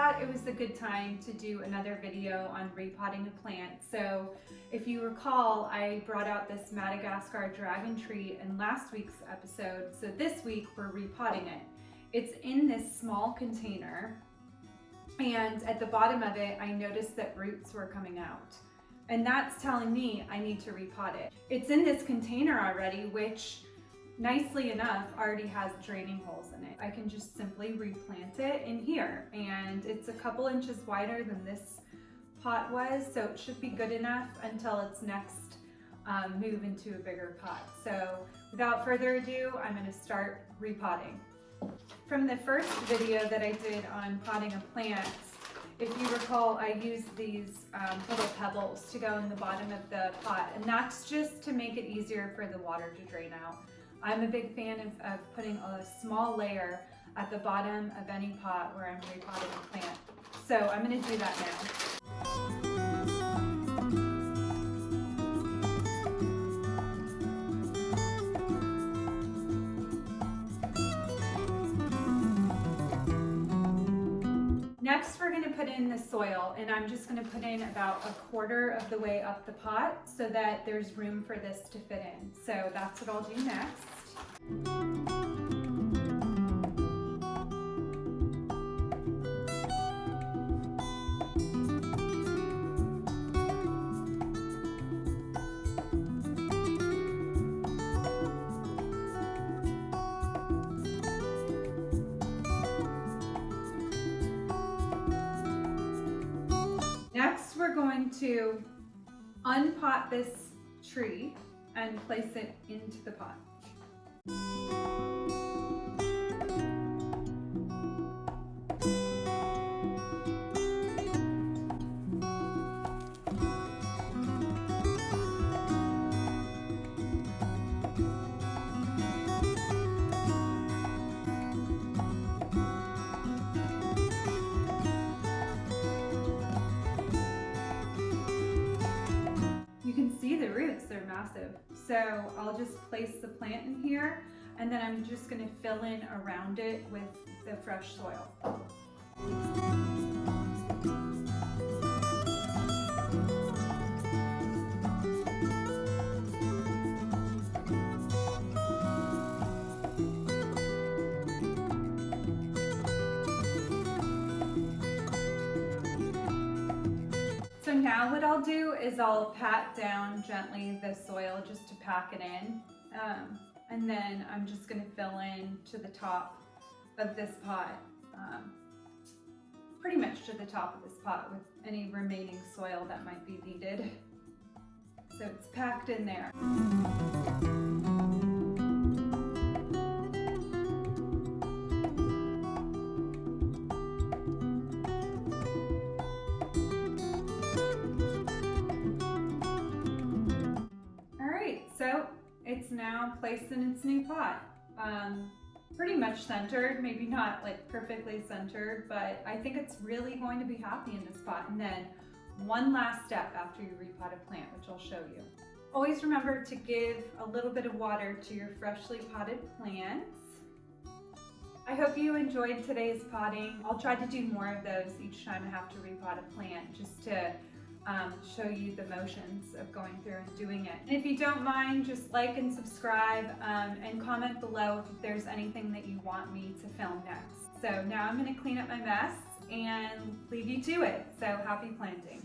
thought it was a good time to do another video on repotting a plant. So if you recall, I brought out this Madagascar dragon tree in last week's episode. So this week we're repotting it. It's in this small container, and at the bottom of it, I noticed that roots were coming out. And that's telling me I need to repot it. It's in this container already, which nicely enough already has draining holes in it. I can just simply replant it in here, and it's a couple inches wider than this pot was, so it should be good enough until its next move into a bigger pot. So without further ado, I'm going to start repotting. From the first video that I did on potting a plant, if you recall, I used these little pebbles to go in the bottom of the pot, and that's just to make it easier for the water to drain out. I'm a big fan of putting a small layer at the bottom of any pot where I'm repotting a plant. So I'm going to do that now. Next, we're going to put in the soil, and I'm just going to put in about a quarter of the way up the pot so that there's room for this to fit in. So that's what I'll do next. Next, we're going to unpot this tree and place it into the pot. You can see the roots, they're massive. So I'll just place the plant in here, and then I'm just going to fill in around it with the fresh soil. So now what I'll do is I'll pat down gently the soil just to pack it in. And then I'm just going to fill in to the top of this pot, pretty much to the top of this pot with any remaining soil that might be needed. So it's packed in there. So it's now placed in its new pot. Pretty much centered, maybe not like perfectly centered, but I think it's really going to be happy in this pot. And then one last step after you repot a plant, which I'll show you. Always remember to give a little bit of water to your freshly potted plants. I hope you enjoyed today's potting. I'll try to do more of those each time I have to repot a plant, just to show you the motions of going through and doing it. And if you don't mind, just like and subscribe, and comment below if there's anything that you want me to film next. So now I'm going to clean up my mess and leave you to it. So happy planting.